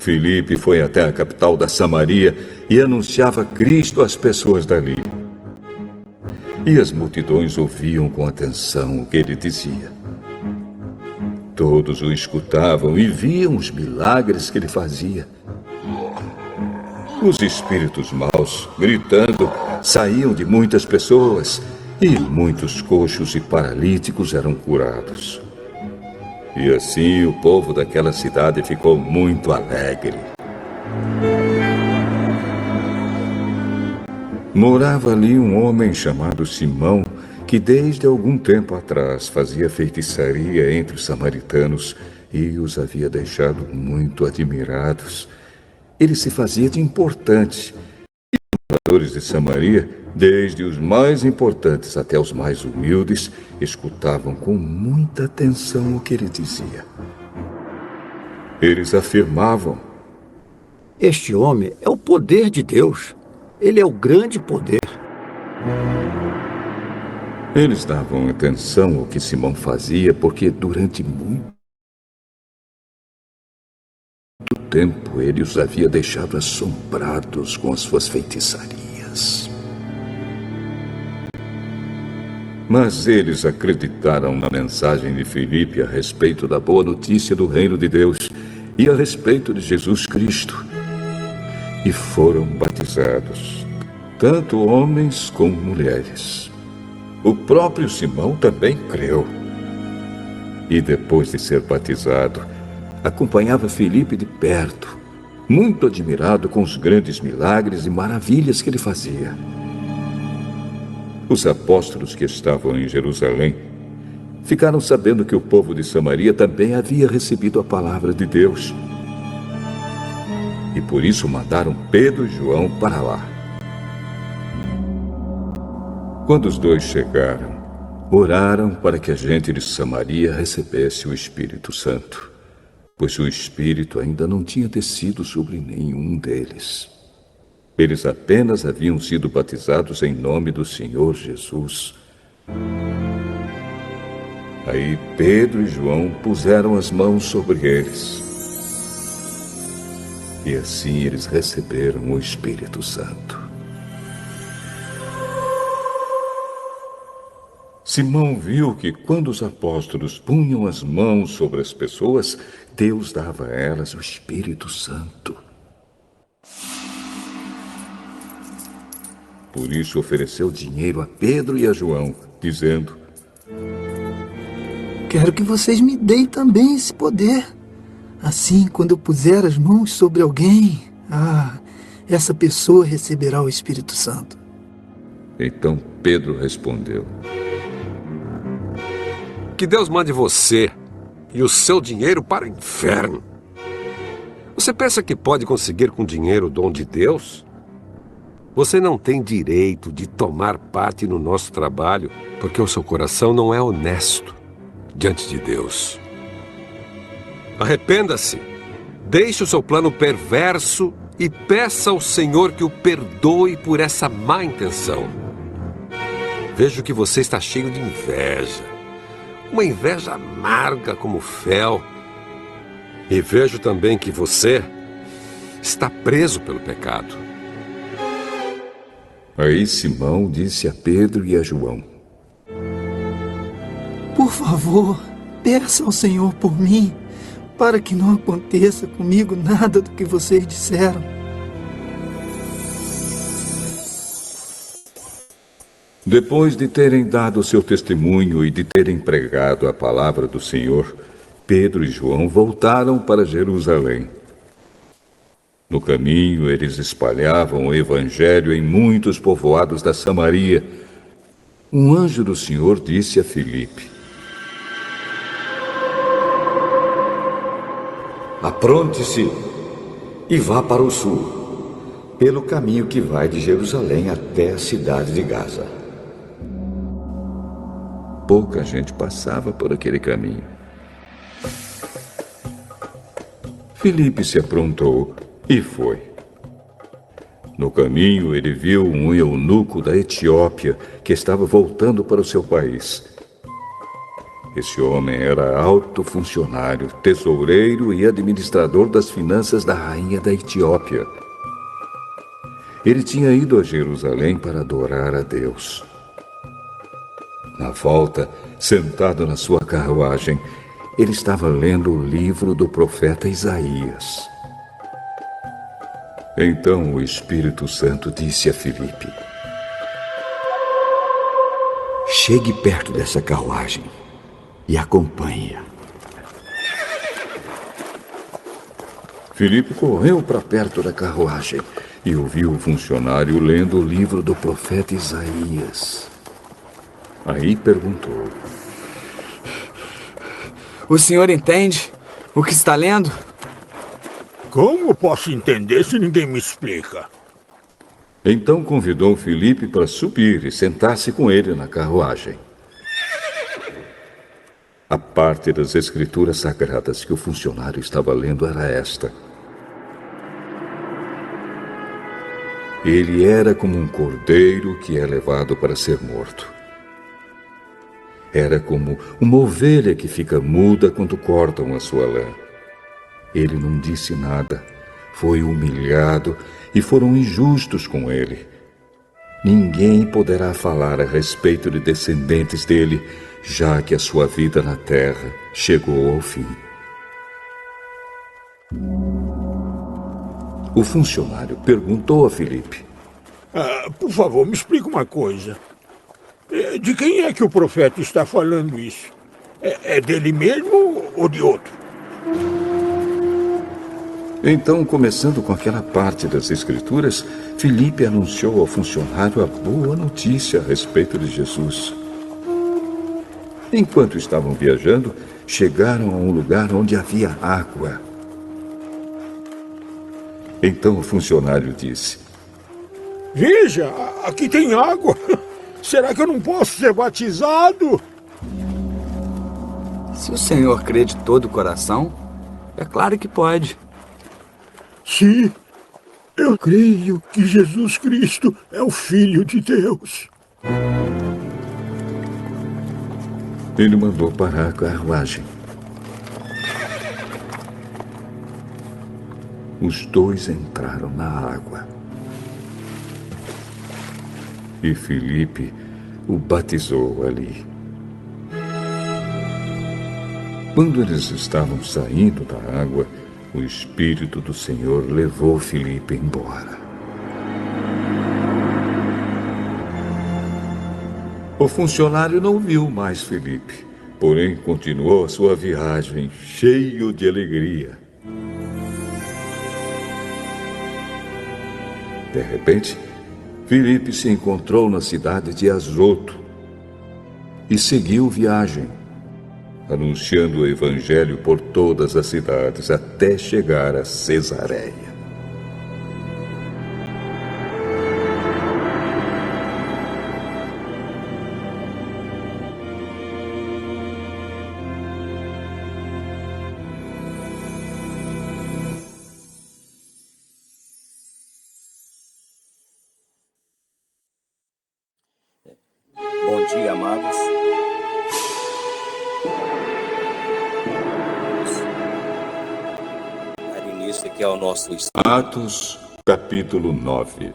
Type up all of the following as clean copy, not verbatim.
Filipe foi até a capital da Samaria e anunciava Cristo às pessoas dali. E as multidões ouviam com atenção o que ele dizia. Todos o escutavam e viam os milagres que ele fazia. Os espíritos maus, gritando, saíam de muitas pessoas e muitos coxos e paralíticos eram curados. E assim o povo daquela cidade ficou muito alegre. Morava ali um homem chamado Simão, que desde algum tempo atrás fazia feitiçaria entre os samaritanos e os havia deixado muito admirados. Ele se fazia de importante. E os moradores de Samaria, desde os mais importantes até os mais humildes, escutavam com muita atenção o que ele dizia. Eles afirmavam: este homem é o poder de Deus. Ele é o grande poder. Eles davam atenção ao que Simão fazia porque durante muito tempo ele os havia deixado assombrados com as suas feitiçarias. Mas eles acreditaram na mensagem de Filipe a respeito da boa notícia do reino de Deus e a respeito de Jesus Cristo. E foram batizados, tanto homens como mulheres. O próprio Simão também creu. E depois de ser batizado, acompanhava Filipe de perto, muito admirado com os grandes milagres e maravilhas que ele fazia. Os apóstolos que estavam em Jerusalém ficaram sabendo que o povo de Samaria também havia recebido a palavra de Deus. E por isso mandaram Pedro e João para lá. Quando os dois chegaram, oraram para que a gente de Samaria recebesse o Espírito Santo, pois o Espírito ainda não tinha descido sobre nenhum deles. Eles apenas haviam sido batizados em nome do Senhor Jesus. Aí Pedro e João puseram as mãos sobre eles. E assim eles receberam o Espírito Santo. Simão viu que quando os apóstolos punham as mãos sobre as pessoas, Deus dava a elas o Espírito Santo. Por isso ofereceu dinheiro a Pedro e a João, dizendo: quero que vocês me deem também esse poder. Assim, quando eu puser as mãos sobre alguém, essa pessoa receberá o Espírito Santo. Então Pedro respondeu: que Deus mande você e o seu dinheiro para o inferno. Você pensa que pode conseguir com dinheiro o dom de Deus? Você não tem direito de tomar parte no nosso trabalho, porque o seu coração não é honesto diante de Deus. Arrependa-se, deixe o seu plano perverso e peça ao Senhor que o perdoe por essa má intenção. Vejo que você está cheio de inveja, uma inveja amarga como fel. E vejo também que você está preso pelo pecado. Aí Simão disse a Pedro e a João: por favor, peça ao Senhor por mim, para que não aconteça comigo nada do que vocês disseram. Depois de terem dado o seu testemunho e de terem pregado a palavra do Senhor, Pedro e João voltaram para Jerusalém. No caminho, eles espalhavam o evangelho em muitos povoados da Samaria. Um anjo do Senhor disse a Filipe: apronte-se e vá para o sul, pelo caminho que vai de Jerusalém até a cidade de Gaza. Pouca gente passava por aquele caminho. Filipe se aprontou e foi. No caminho, ele viu um eunuco da Etiópia que estava voltando para o seu país. Esse homem era alto funcionário, tesoureiro e administrador das finanças da rainha da Etiópia. Ele tinha ido a Jerusalém para adorar a Deus. Na volta, sentado na sua carruagem, ele estava lendo o livro do profeta Isaías. Então o Espírito Santo disse a Filipe: Chegue perto dessa carruagem e acompanhe-a. Filipe correu para perto da carruagem e ouviu o funcionário lendo o livro do profeta Isaías. Aí perguntou: O senhor entende o que está lendo? Como posso entender se ninguém me explica? Então convidou Filipe para subir e sentar-se com ele na carruagem. A parte das escrituras sagradas que o funcionário estava lendo era esta: Ele era como um cordeiro que é levado para ser morto. Era como uma ovelha que fica muda quando cortam a sua lã. Ele não disse nada, foi humilhado e foram injustos com ele. Ninguém poderá falar a respeito de descendentes dele, já que a sua vida na terra chegou ao fim. O funcionário perguntou a Filipe: Por favor, me explica uma coisa. De quem é que o profeta está falando isso? É dele mesmo ou de outro? Então, começando com aquela parte das Escrituras, Filipe anunciou ao funcionário a boa notícia a respeito de Jesus. Enquanto estavam viajando, chegaram a um lugar onde havia água. Então o funcionário disse: Veja, aqui tem água. Será que eu não posso ser batizado? Se o senhor crê de todo o coração, é claro que pode. Sim, eu creio que Jesus Cristo é o Filho de Deus. Ele mandou parar a carruagem. Os dois entraram na água. E Filipe o batizou ali. Quando eles estavam saindo da água, o Espírito do Senhor levou Filipe embora. O funcionário não viu mais Filipe, porém continuou a sua viagem cheio de alegria. De repente, Filipe se encontrou na cidade de Azoto e seguiu viagem, anunciando o evangelho por todas as cidades até chegar a Cesareia. Bom dia, amados. Vamos dar início aqui ao nosso estudo. Atos, capítulo 9.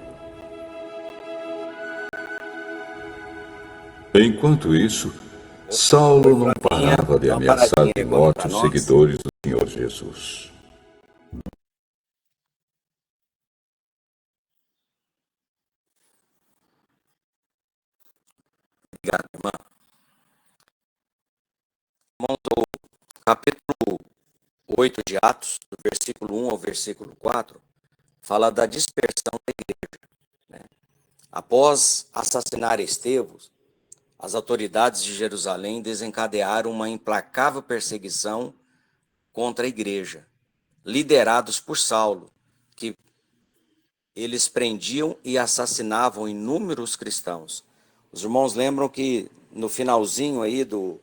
Enquanto isso, Saulo não parava de ameaçar de morte os seguidores do Senhor Jesus. Obrigado, irmã. Irmãos, o capítulo 8 de Atos, do versículo 1 ao versículo 4, fala da dispersão da igreja, né? Após assassinar Estevão, as autoridades de Jerusalém desencadearam uma implacável perseguição contra a igreja, liderados por Saulo, que eles prendiam e assassinavam inúmeros cristãos. Os irmãos lembram que no finalzinho aí do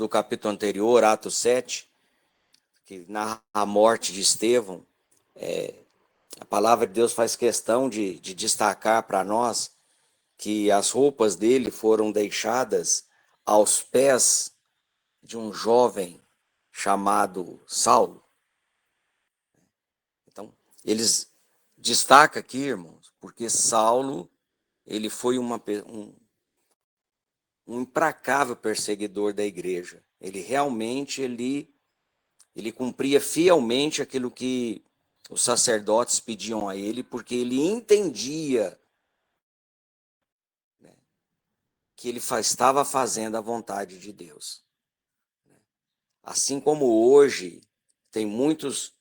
capítulo anterior, Atos 7, que narra a morte de Estevão, a palavra de Deus faz questão de destacar para nós que as roupas dele foram deixadas aos pés de um jovem chamado Saulo. Então, eles destacam aqui, irmãos, porque Saulo, ele foi um implacável perseguidor da igreja. Ele realmente, ele cumpria fielmente aquilo que os sacerdotes pediam a ele, porque ele entendia, né, que ele estava fazendo a vontade de Deus. Assim como hoje, tem muitos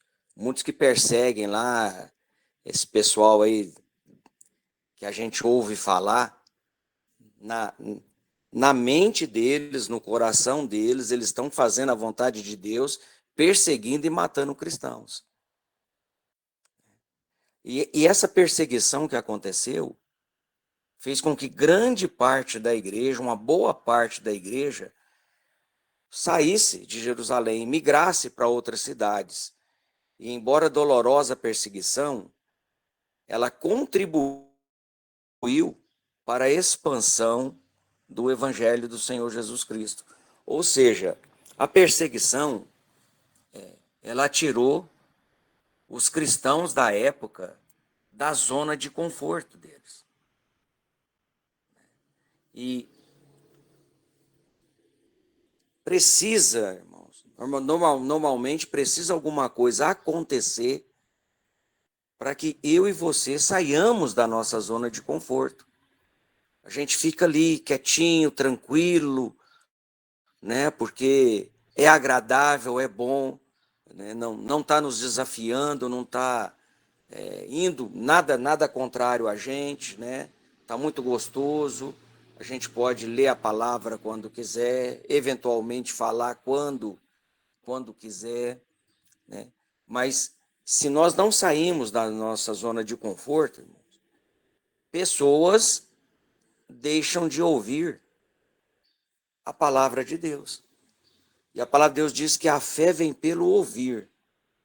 que perseguem lá, esse pessoal aí que a gente ouve falar, na mente deles, no coração deles, eles estão fazendo a vontade de Deus, perseguindo e matando cristãos. E essa perseguição que aconteceu fez com que grande parte da igreja, uma boa parte da igreja, saísse de Jerusalém, migrasse para outras cidades. E embora dolorosa perseguição, ela contribuiu para a expansão do Evangelho do Senhor Jesus Cristo. Ou seja, a perseguição, ela tirou os cristãos da época da zona de conforto deles. E precisa, irmãos, normalmente precisa alguma coisa acontecer para que eu e você saiamos da nossa zona de conforto. A gente fica ali quietinho, tranquilo, né? Porque é agradável, é bom, né? Não está nos desafiando, não está indo nada contrário a gente, né? Está muito gostoso. A gente pode ler a palavra quando quiser, eventualmente falar quando quiser, né? Mas se nós não saímos da nossa zona de conforto, pessoas deixam de ouvir a palavra de Deus. E a palavra de Deus diz que a fé vem pelo ouvir,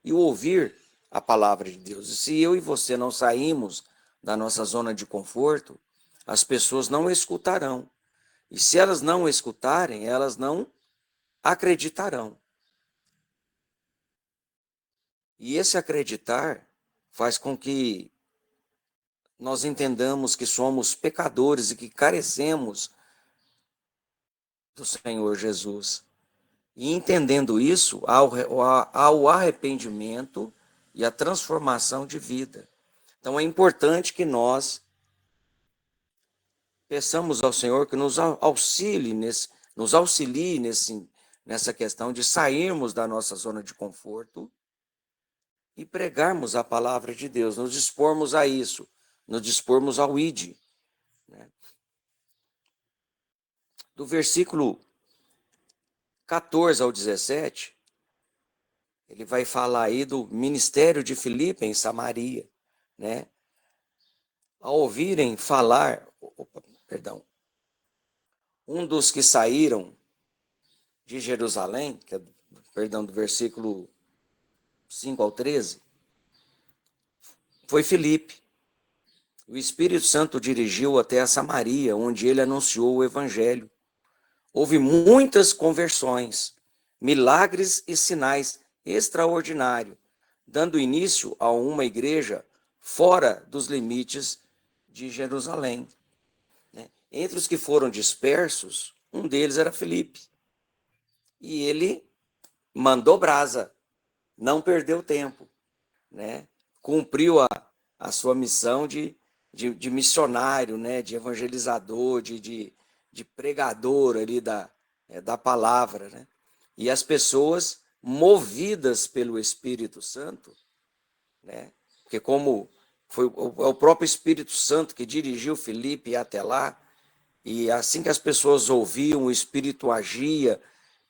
e o ouvir a palavra de Deus. E se eu e você não saímos da nossa zona de conforto, as pessoas não escutarão. E se elas não escutarem, elas não acreditarão. E esse acreditar faz com que nós entendamos que somos pecadores e que carecemos do Senhor Jesus. E entendendo isso, há o arrependimento e a transformação de vida. Então é importante que nós peçamos ao Senhor que nos auxilie nessa questão de sairmos da nossa zona de conforto e pregarmos a palavra de Deus, nos dispormos a isso, nos dispormos ao ID. Né? Do versículo 14 ao 17, ele vai falar aí do ministério de Filipe em Samaria, né? Ao ouvirem falar, um dos que saíram de Jerusalém, do versículo 5 ao 13, foi Filipe. O Espírito Santo dirigiu até a Samaria, onde ele anunciou o evangelho. Houve muitas conversões, milagres e sinais extraordinários, dando início a uma igreja fora dos limites de Jerusalém. Entre os que foram dispersos, um deles era Filipe. E ele mandou brasa, não perdeu tempo, né? Cumpriu a sua missão de missionário, né? De evangelizador, de pregador ali da palavra, né? E as pessoas movidas pelo Espírito Santo, né? Porque como foi o próprio Espírito Santo que dirigiu Filipe até lá, e assim que as pessoas ouviam, o Espírito agia,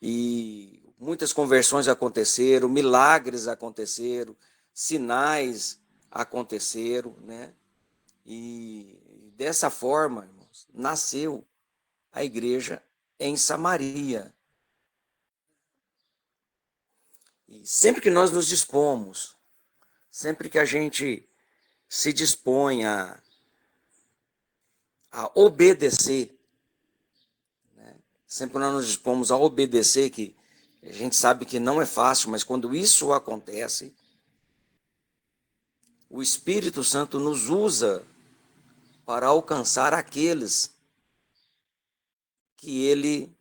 e muitas conversões aconteceram, milagres aconteceram, sinais aconteceram, né? E dessa forma, irmãos, nasceu a igreja em Samaria. E sempre que nós nos dispomos, sempre que a gente se dispõe a obedecer, né? sempre nós nos dispomos a obedecer, que a gente sabe que não é fácil, mas quando isso acontece, o Espírito Santo nos usa para alcançar aqueles que ele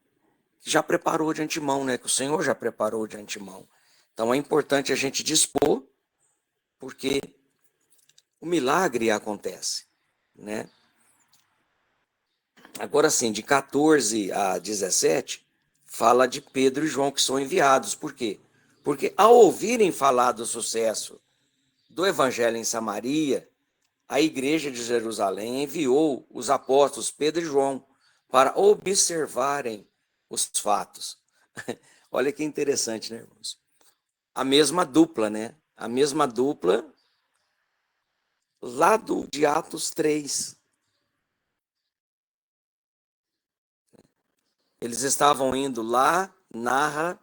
já preparou de antemão, né? Que o Senhor já preparou de antemão. Então é importante a gente dispor, porque o milagre acontece, né? Agora sim, de 14 a 17, fala de Pedro e João que são enviados. Por quê? Porque ao ouvirem falar do sucesso do evangelho em Samaria, a igreja de Jerusalém enviou os apóstolos Pedro e João para observarem os fatos. Olha que interessante, né, irmãos? A mesma dupla, né? A mesma dupla lá de Atos 3. Eles estavam indo lá, narra,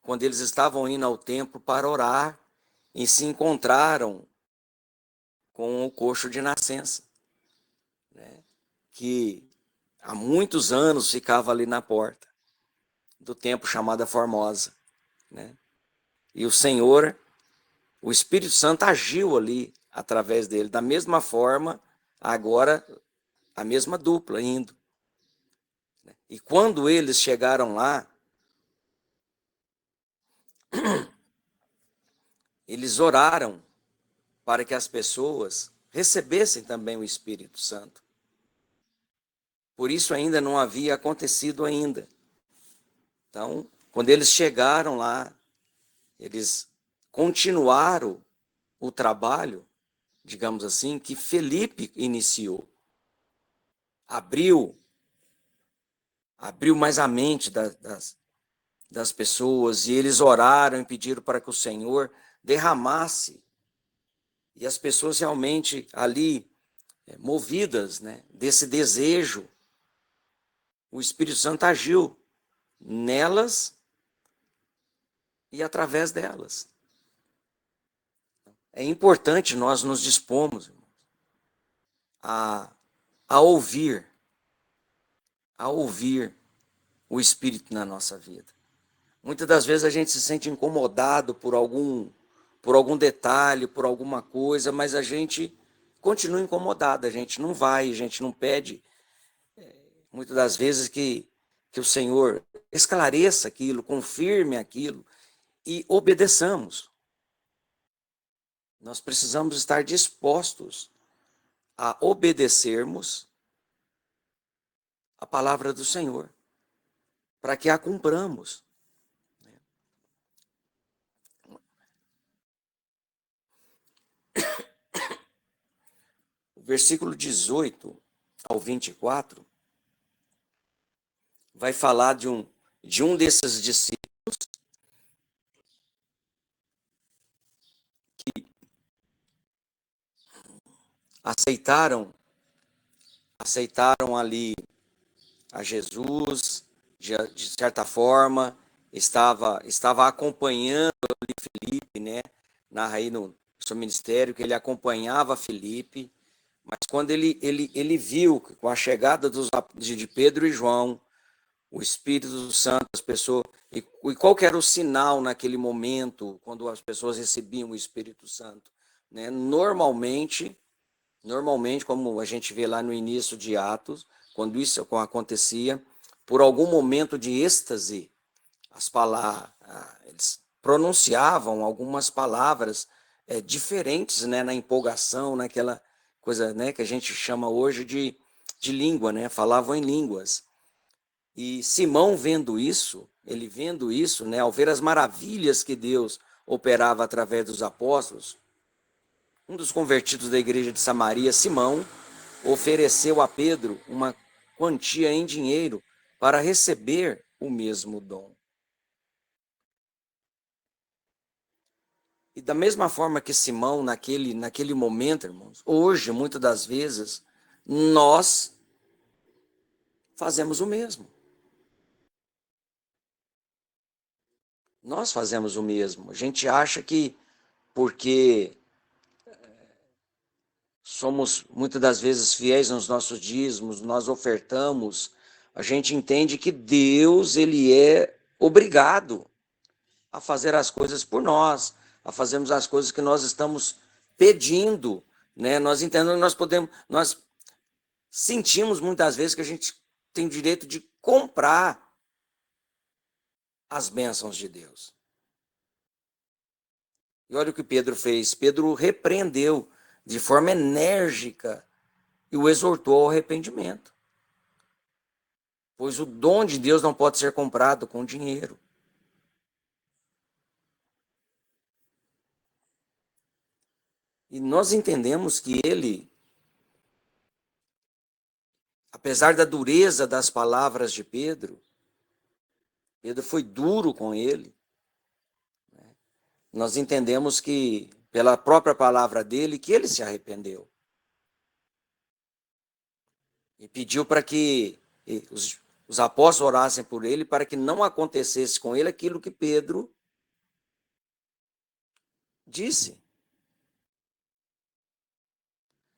quando eles estavam indo ao templo para orar, e se encontraram com o coxo de nascença, né? Que há muitos anos ficava ali na porta do templo chamada Formosa, né? E o Senhor, o Espírito Santo agiu ali através dele, da mesma forma, agora a mesma dupla indo. E quando eles chegaram lá, eles oraram para que as pessoas recebessem também o Espírito Santo. Por isso ainda não havia acontecido ainda. Então, quando eles chegaram lá, eles continuaram o trabalho, digamos assim, que Felipe iniciou. Abriu mais a mente das pessoas, e eles oraram e pediram para que o Senhor derramasse. E as pessoas realmente ali, movidas, né, desse desejo, o Espírito Santo agiu nelas e através delas. É importante nós nos dispomos, irmãos, a ouvir o Espírito na nossa vida. Muitas das vezes a gente se sente incomodado por algum detalhe, por alguma coisa, mas a gente continua incomodado, a gente não vai, a gente não pede, muitas das vezes, que o Senhor esclareça aquilo, confirme aquilo e obedeçamos. Nós precisamos estar dispostos a obedecermos a palavra do Senhor, para que a cumpramos. O versículo 18 ao 24 vai falar de um desses discípulos que aceitaram ali a Jesus, de certa forma, estava acompanhando ali Felipe, né? Narra aí no seu ministério que ele acompanhava Felipe, mas quando ele viu que com a chegada de Pedro e João, o Espírito Santo, as pessoas, e qual que era o sinal naquele momento, quando as pessoas recebiam o Espírito Santo, né? Normalmente, como a gente vê lá no início de Atos, quando isso acontecia, por algum momento de êxtase, eles pronunciavam algumas palavras diferentes, né, na empolgação, naquela coisa, né, que a gente chama hoje de língua, né, falavam em línguas. E Simão vendo isso, né, ao ver as maravilhas que Deus operava através dos apóstolos, um dos convertidos da igreja de Samaria, Simão, ofereceu a Pedro uma quantia em dinheiro para receber o mesmo dom. E da mesma forma que Simão, naquele momento, irmãos, hoje, muitas das vezes, nós fazemos o mesmo. Nós fazemos o mesmo. A gente acha que porque somos muitas das vezes fiéis nos nossos dízimos, nós ofertamos a gente entende que Deus, ele é obrigado a fazer as coisas por nós, a fazermos as coisas que nós estamos pedindo, né? Nós entendemos, nós sentimos muitas vezes que a gente tem o direito de comprar as bênçãos de Deus. E olha o que Pedro fez. Pedro repreendeu de forma enérgica e o exortou ao arrependimento. Pois o dom de Deus não pode ser comprado com dinheiro. E nós entendemos que ele, apesar da dureza das palavras de Pedro, Pedro foi duro com ele. Nós entendemos que, pela própria palavra dele, que ele se arrependeu. E pediu para que os apóstolos orassem por ele, para que não acontecesse com ele aquilo que Pedro disse.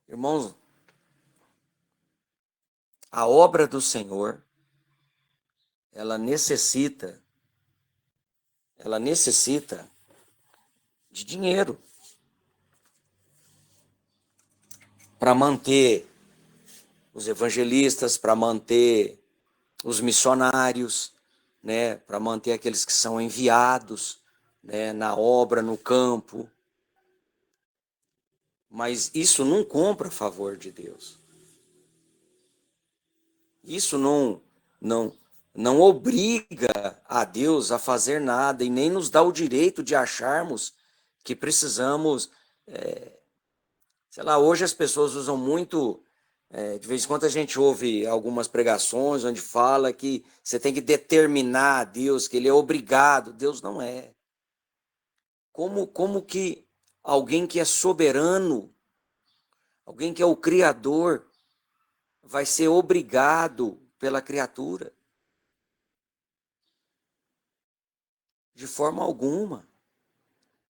Irmãos, a obra do Senhor, ela necessita de dinheiro para manter os evangelistas, para manter os missionários, né, para manter aqueles que são enviados, né, na obra, no campo. Mas isso não compra favor de Deus. Isso não obriga a Deus a fazer nada e nem nos dá o direito de acharmos que precisamos. Sei lá, hoje as pessoas usam muito. De vez em quando a gente ouve algumas pregações onde fala que você tem que determinar a Deus, que ele é obrigado. Deus não é. Como que alguém que é soberano, alguém que é o Criador, vai ser obrigado pela criatura? De forma alguma.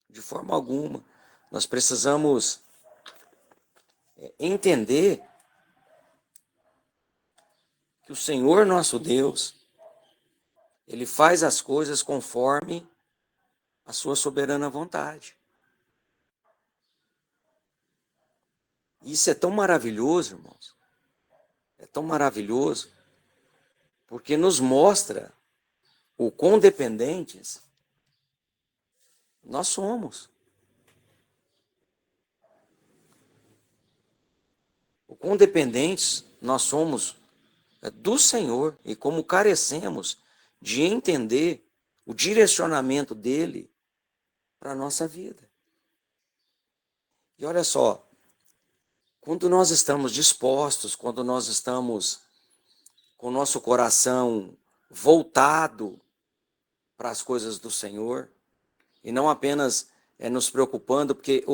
De forma alguma. Nós precisamos entender que o Senhor nosso Deus, ele faz as coisas conforme a sua soberana vontade. Isso é tão maravilhoso, irmãos. É tão maravilhoso, porque nos mostra o quão dependentes nós somos. O quão dependentes nós somos do Senhor e como carecemos de entender o direcionamento dele para a nossa vida. E olha só, quando nós estamos dispostos, quando nós estamos com o nosso coração voltado para as coisas do Senhor, e não apenas nos preocupando, porque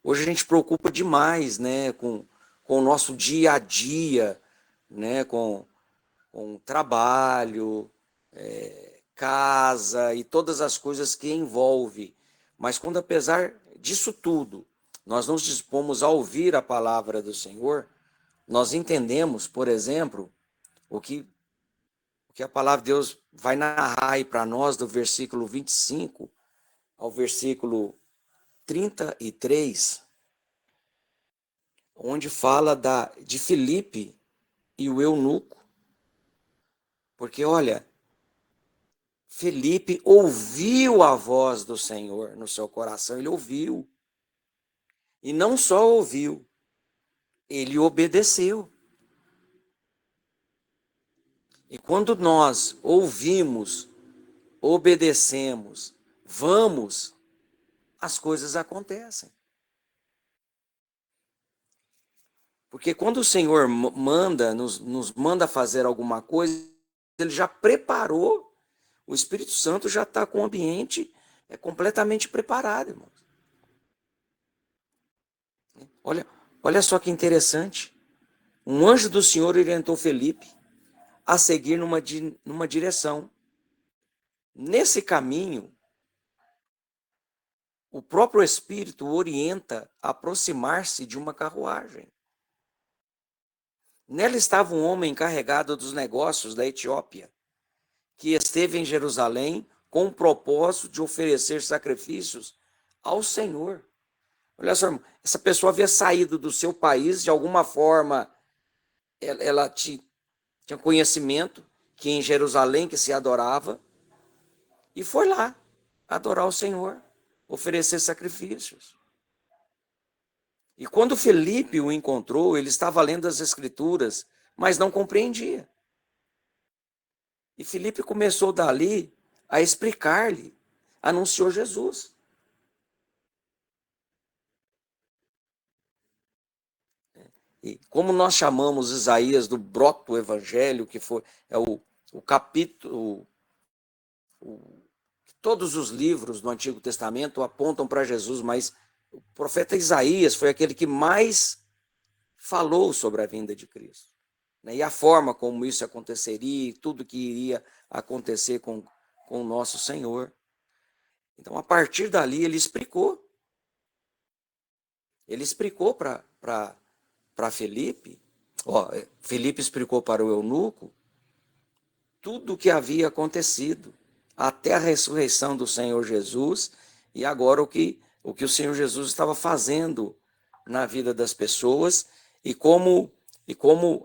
hoje a gente preocupa demais, né, com o nosso dia a dia, né, com trabalho, casa e todas as coisas que envolve. Mas quando, apesar disso tudo, nós nos dispomos a ouvir a palavra do Senhor, nós entendemos, por exemplo, o que a palavra de Deus vai narrar aí para nós do versículo 25 ao versículo 33, onde fala de Filipe e o eunuco. Porque, olha, Filipe ouviu a voz do Senhor no seu coração, ele ouviu. E não só ouviu, ele obedeceu. E quando nós ouvimos, obedecemos, vamos, as coisas acontecem. Porque quando o Senhor nos manda fazer alguma coisa, ele já preparou, o Espírito Santo já está com o ambiente completamente preparado, irmãos. Olha só que interessante. Um anjo do Senhor orientou Felipe a seguir numa direção. Nesse caminho, o próprio Espírito orienta a aproximar-se de uma carruagem. Nela estava um homem encarregado dos negócios da Etiópia, que esteve em Jerusalém com o propósito de oferecer sacrifícios ao Senhor. Olha só, irmão, essa pessoa havia saído do seu país, de alguma forma, ela tinha conhecimento que em Jerusalém que se adorava, e foi lá adorar o Senhor, oferecer sacrifícios. E quando Felipe o encontrou, ele estava lendo as Escrituras, mas não compreendia. E Felipe começou dali a explicar-lhe, anunciou Jesus. E como nós chamamos Isaías do broto do Evangelho, que é o capítulo, todos os livros do Antigo Testamento apontam para Jesus, mas o profeta Isaías foi aquele que mais falou sobre a vinda de Cristo, né? E a forma como isso aconteceria, e tudo que iria acontecer com o nosso Senhor. Então, a partir dali, ele explicou. Ele explicou para Felipe, Felipe explicou para o eunuco tudo o que havia acontecido, até a ressurreição do Senhor Jesus, e agora o que o Senhor Jesus estava fazendo na vida das pessoas, e como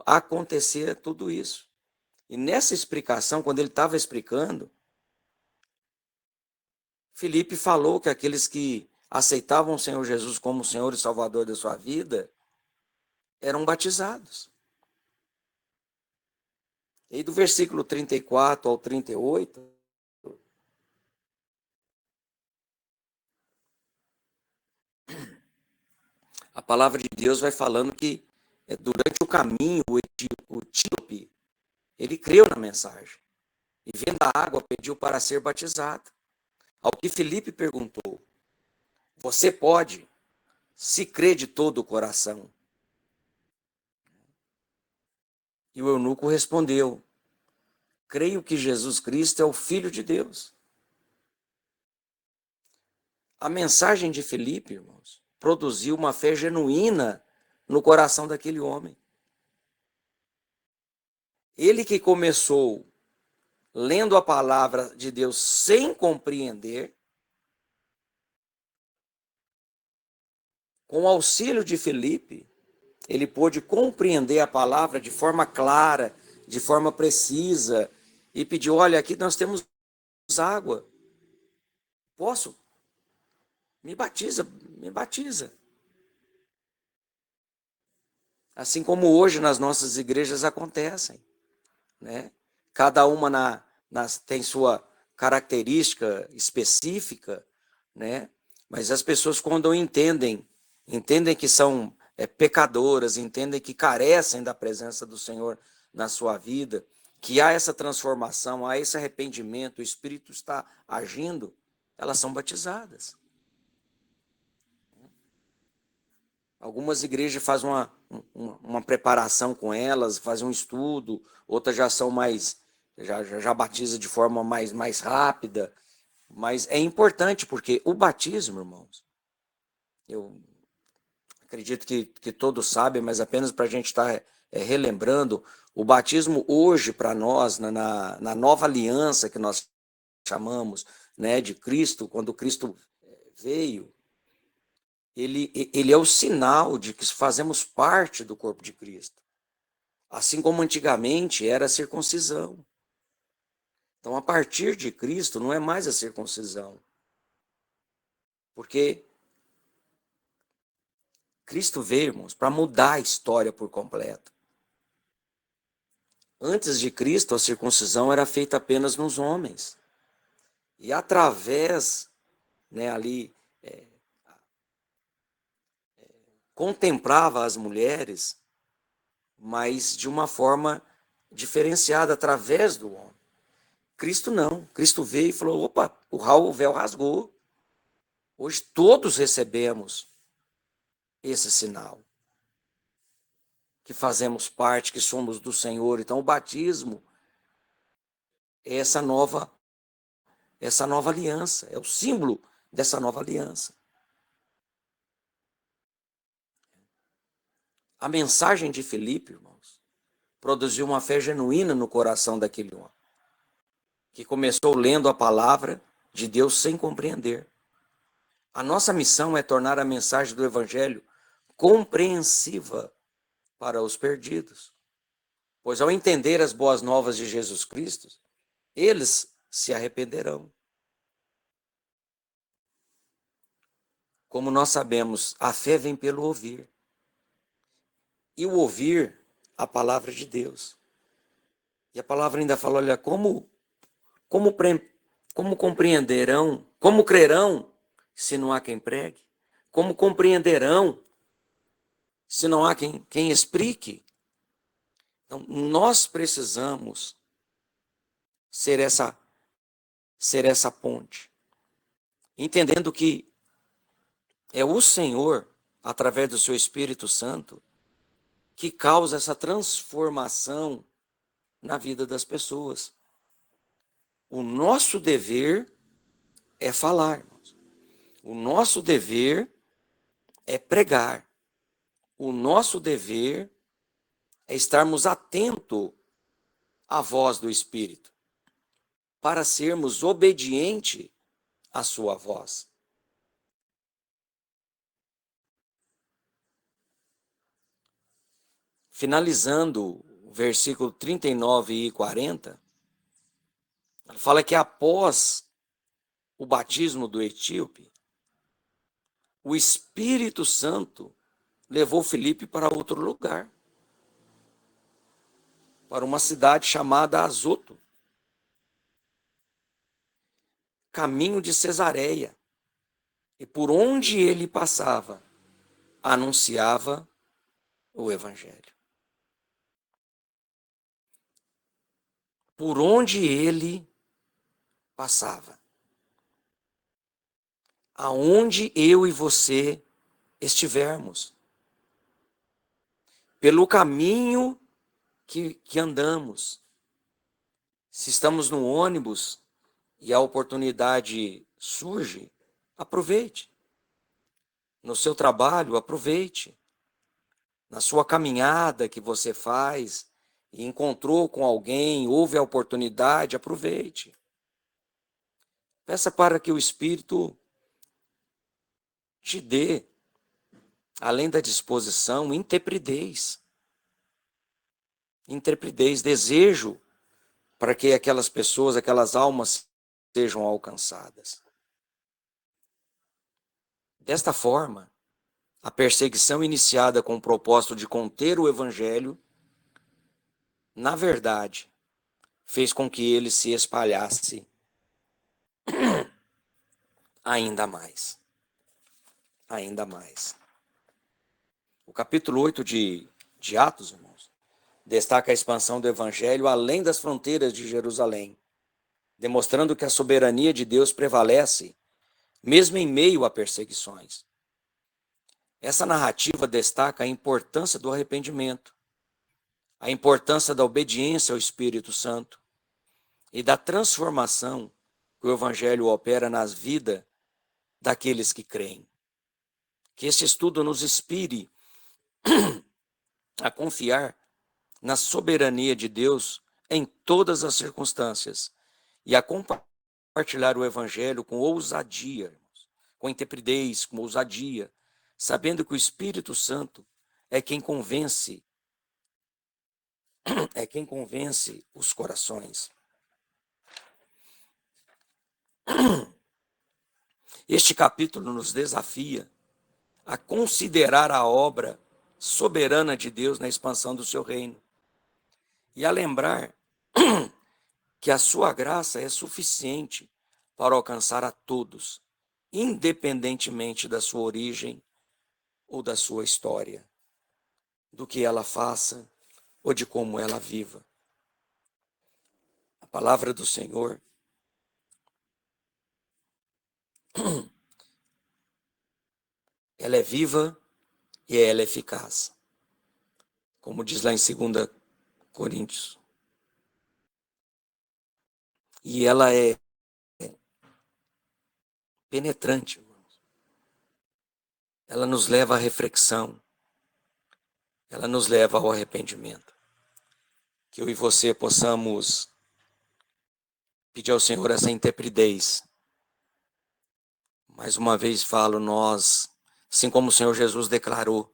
acontecia tudo isso. E nessa explicação, quando ele estava explicando, Felipe falou que aqueles que aceitavam o Senhor Jesus como Senhor e Salvador da sua vida eram batizados. E do versículo 34 ao 38, a palavra de Deus vai falando que durante o caminho, o etíope, ele creu na mensagem. E vendo a água, pediu para ser batizado. Ao que Felipe perguntou: você pode, se crê de todo o coração? E o eunuco respondeu: creio que Jesus Cristo é o Filho de Deus. A mensagem de Felipe, irmãos, produziu uma fé genuína no coração daquele homem. Ele que começou lendo a palavra de Deus sem compreender, com o auxílio de Felipe, ele pôde compreender a palavra de forma clara, de forma precisa, e pediu: olha, aqui nós temos água. Posso? Me batiza, me batiza. Assim como hoje nas nossas igrejas acontecem, né? Cada uma tem sua característica específica, né? Mas as pessoas, quando entendem que são pecadoras, entendem que carecem da presença do Senhor na sua vida, que há essa transformação, há esse arrependimento, o Espírito está agindo, elas são batizadas. Algumas igrejas fazem uma preparação com elas, fazem um estudo, outras já são mais, já batiza de forma mais rápida, mas é importante porque o batismo, irmãos, eu acredito que todos sabem, mas apenas para a gente estar relembrando, o batismo hoje para nós, na nova aliança que nós chamamos, né, de Cristo, quando Cristo veio, ele é o sinal de que fazemos parte do corpo de Cristo. Assim como antigamente era a circuncisão. Então, a partir de Cristo, não é mais a circuncisão. Porque Cristo veio, irmãos, para mudar a história por completo. Antes de Cristo, a circuncisão era feita apenas nos homens. E através, ali, contemplava as mulheres, mas de uma forma diferenciada, através do homem. Cristo não. Cristo veio e falou: opa, o véu rasgou. Hoje todos recebemos esse sinal. Que fazemos parte, que somos do Senhor. Então o batismo é essa nova aliança, é o símbolo dessa nova aliança. A mensagem de Filipe, irmãos, produziu uma fé genuína no coração daquele homem, que começou lendo a palavra de Deus sem compreender. A nossa missão é tornar a mensagem do Evangelho compreensiva para os perdidos, pois ao entender as boas novas de Jesus Cristo, eles se arrependerão. Como nós sabemos, a fé vem pelo ouvir. E o ouvir a palavra de Deus. E a palavra ainda fala, olha, como compreenderão, como crerão se não há quem pregue? Como compreenderão se não há quem explique? Então, nós precisamos ser essa ponte, entendendo que é o Senhor, através do seu Espírito Santo, que causa essa transformação na vida das pessoas. O nosso dever é falar, irmãos. O nosso dever é pregar. O nosso dever é estarmos atentos à voz do Espírito, para sermos obedientes à sua voz. Finalizando o versículo 39 e 40, ele fala que após o batismo do etíope, o Espírito Santo levou Filipe para outro lugar, para uma cidade chamada Azoto, caminho de Cesareia, e por onde ele passava, anunciava o Evangelho. Por onde ele passava. Aonde eu e você estivermos. Pelo caminho que andamos. Se estamos no ônibus e a oportunidade surge, aproveite. No seu trabalho, aproveite. Na sua caminhada que você faz, e encontrou com alguém, houve a oportunidade, aproveite. Peça para que o Espírito te dê, além da disposição, intrepidez. Intrepidez, desejo para que aquelas pessoas, aquelas almas sejam alcançadas. Desta forma, a perseguição iniciada com o propósito de conter o Evangelho, na verdade, fez com que ele se espalhasse ainda mais. Ainda mais. O capítulo 8 de Atos, irmãos, destaca a expansão do Evangelho além das fronteiras de Jerusalém, demonstrando que a soberania de Deus prevalece, mesmo em meio a perseguições. Essa narrativa destaca a importância do arrependimento, a importância da obediência ao Espírito Santo e da transformação que o Evangelho opera nas vidas daqueles que creem. Que este estudo nos inspire a confiar na soberania de Deus em todas as circunstâncias e a compartilhar o Evangelho com ousadia, com intrepidez, com ousadia, sabendo que o Espírito Santo é quem convence os corações. Este capítulo nos desafia a considerar a obra soberana de Deus na expansão do seu reino e a lembrar que a sua graça é suficiente para alcançar a todos, independentemente da sua origem ou da sua história, do que ela faça ou de como ela viva. A palavra do Senhor ela é viva e ela é eficaz. Como diz lá em 2 Coríntios. E ela é penetrante, irmãos. Ela nos leva à reflexão. Ela nos leva ao arrependimento. que eu e você possamos pedir ao Senhor essa intrepidez. Mais uma vez falo, nós, assim como o Senhor Jesus declarou,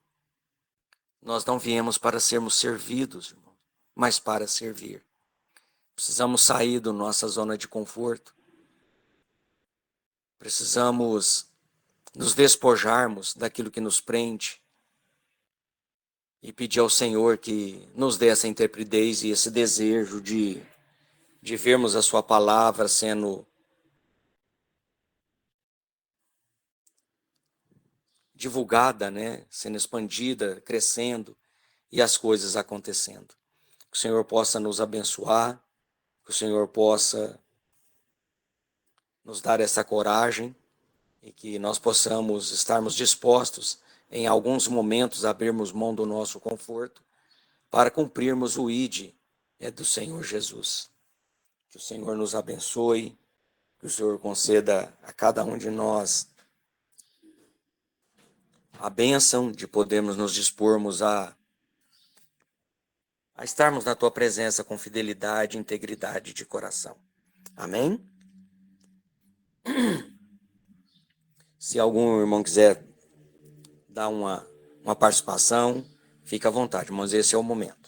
nós não viemos para sermos servidos, irmão, mas para servir. Precisamos sair da nossa zona de conforto. Precisamos nos despojarmos daquilo que nos prende e pedir ao Senhor que nos dê essa intrepidez e esse desejo de vermos a sua palavra sendo divulgada, né? Sendo expandida, crescendo e as coisas acontecendo. Que o Senhor possa nos abençoar, que o Senhor possa nos dar essa coragem e que nós possamos estarmos dispostos em alguns momentos a abrirmos mão do nosso conforto para cumprirmos o ID do Senhor Jesus. Que o Senhor nos abençoe, que o Senhor conceda a cada um de nós a bênção de podermos nos dispormos a estarmos na Tua presença com fidelidade e integridade de coração. Amém? Se algum irmão quiser dar uma participação, fique à vontade, mas esse é o momento.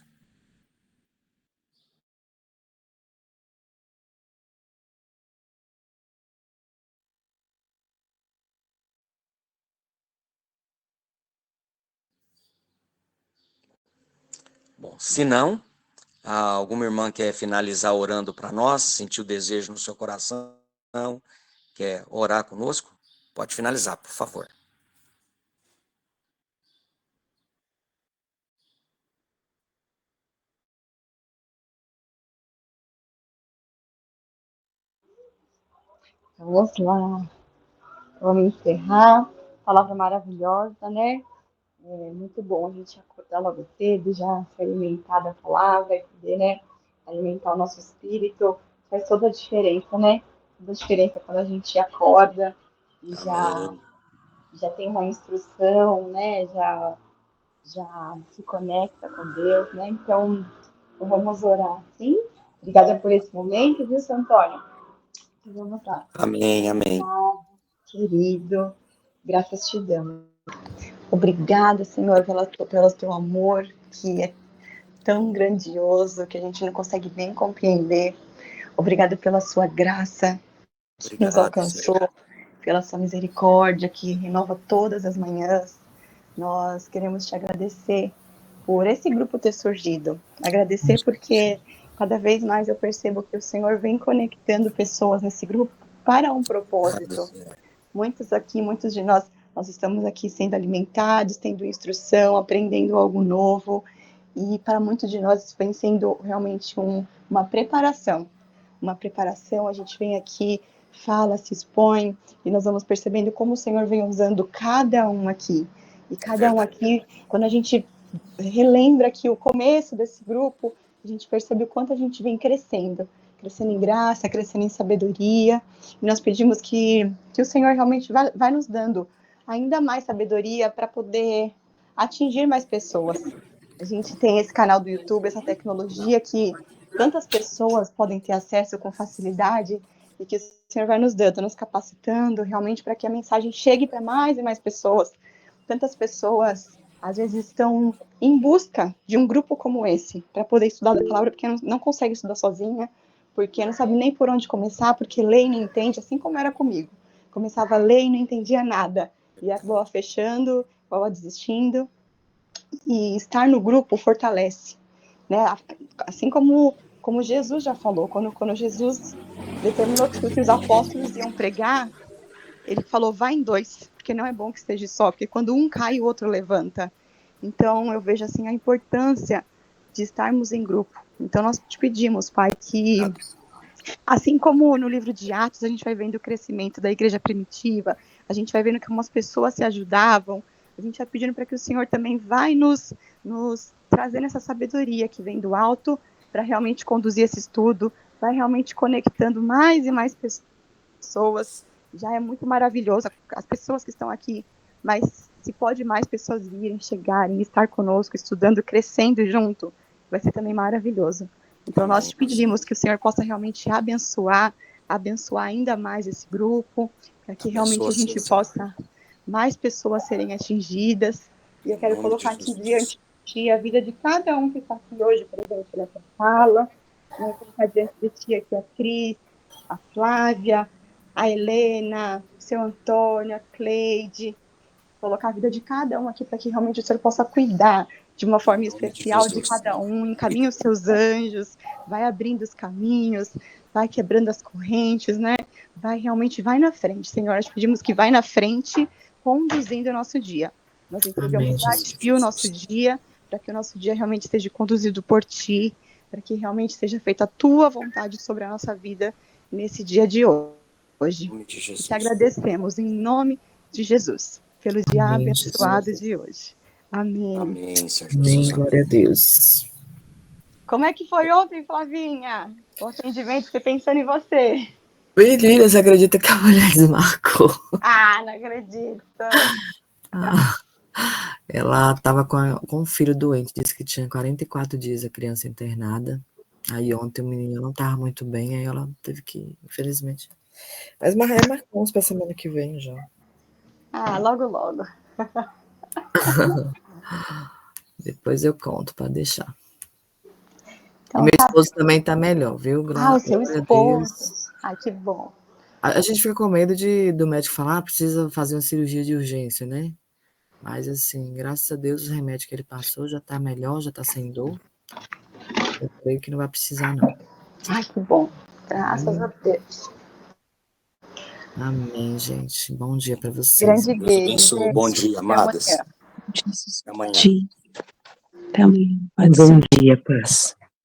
Bom, se não, alguma irmã quer finalizar orando para nós, sentiu o desejo no seu coração, quer orar conosco? Pode finalizar, por favor. Vamos lá, vamos encerrar. Palavra maravilhosa, né? É muito bom a gente acordar logo cedo, já se alimentar da palavra e poder, né, alimentar o nosso espírito. Faz toda a diferença, né? Toda a diferença quando a gente acorda e já tem uma instrução, né? Já se conecta com Deus, né? Então vamos orar, sim? Obrigada por esse momento, viu, seu Antônio? Vamos lá. Amém, amém. Querido, graças te damos. Obrigada, Senhor, pelo teu amor, que é tão grandioso, que a gente não consegue nem compreender. Obrigado pela sua graça, que nos alcançou, Senhor. Pela sua misericórdia, que renova todas as manhãs. Nós queremos te agradecer por esse grupo ter surgido. Agradecer porque cada vez mais eu percebo que o Senhor vem conectando pessoas nesse grupo para um propósito. Muitos de nós estamos aqui sendo alimentados, tendo instrução, aprendendo algo novo. E para muitos de nós isso vem sendo realmente uma preparação. Uma preparação, a gente vem aqui, fala, se expõe, e nós vamos percebendo como o Senhor vem usando cada um aqui. E cada um aqui, quando a gente relembra aqui o começo desse grupo, a gente percebe o quanto a gente vem crescendo em graça, crescendo em sabedoria. E nós pedimos que o Senhor realmente vai nos dando ainda mais sabedoria para poder atingir mais pessoas. A gente tem esse canal do YouTube, essa tecnologia que tantas pessoas podem ter acesso com facilidade e que o Senhor vai nos dando, nos capacitando realmente para que a mensagem chegue para mais e mais pessoas. Tantas pessoas, às vezes, estão em busca de um grupo como esse, para poder estudar a palavra, porque não consegue estudar sozinha, porque não sabe nem por onde começar, porque lê e não entende, assim como era comigo. Começava a ler e não entendia nada, e acabava fechando, acabava desistindo. E estar no grupo fortalece, né? Assim como Jesus já falou, quando Jesus determinou que os apóstolos iam pregar, ele falou, vai em dois, porque não é bom que esteja só, porque quando um cai, o outro levanta. Então, eu vejo assim a importância de estarmos em grupo. Então, nós te pedimos, Pai, que assim como no livro de Atos, a gente vai vendo o crescimento da igreja primitiva, a gente vai vendo como as pessoas se ajudavam, a gente vai pedindo para que o Senhor também vai nos trazendo essa sabedoria que vem do alto para realmente conduzir esse estudo, vai realmente conectando mais e mais pessoas. Já é muito maravilhoso as pessoas que estão aqui, mas se pode mais pessoas virem, chegarem, estar conosco, estudando, crescendo junto, vai ser também maravilhoso. Então, nós te pedimos que o Senhor possa realmente abençoar ainda mais esse grupo, para que realmente a gente possa, mais pessoas serem atingidas. E eu quero colocar aqui diante de ti a vida de cada um que está aqui hoje presente nessa sala. Eu vou colocar diante de ti aqui a Cris, a Flávia, a Helena, o seu Antônio, a Cleide. Colocar a vida de cada um aqui para que realmente o Senhor possa cuidar de uma forma especial de cada um, encaminha os seus anjos, vai abrindo os caminhos, vai quebrando as correntes, né? Vai na frente, Senhor. Nós pedimos que vai na frente, conduzindo o nosso dia. Nós entregamos a Ti o nosso dia, para que o nosso dia realmente seja conduzido por Ti, para que realmente seja feita a Tua vontade sobre a nossa vida nesse dia de hoje. E te agradecemos em nome de Jesus, pelo dia abençoado de hoje. Amém. Amém, Senhor Jesus. Amém, glória a Deus. Como é que foi ontem, Flavinha? O atendimento, fiquei pensando em você. Menina, você acredita que a mulher desmarcou? Ah, não acredito. Ela estava com um filho doente, disse que tinha 44 dias a criança internada. Aí ontem o menino não estava muito bem, aí ela teve que, infelizmente. Mas marcou uns para semana que vem já. Ah, logo, logo. Depois eu conto, para deixar. Então, e meu esposo também está melhor, viu? O seu esposo. Ai, que bom. A gente fica com medo do médico falar, precisa fazer uma cirurgia de urgência, né? Mas assim, graças a Deus, os remédios que ele passou já está melhor, já está sem dor. Eu creio que não vai precisar, não. Ai, que bom. Graças a Deus. Amém, gente. Bom dia para vocês. Grande beijo. Bom dia, amadas. Até amanhã. Até amanhã. Bom dia, paz.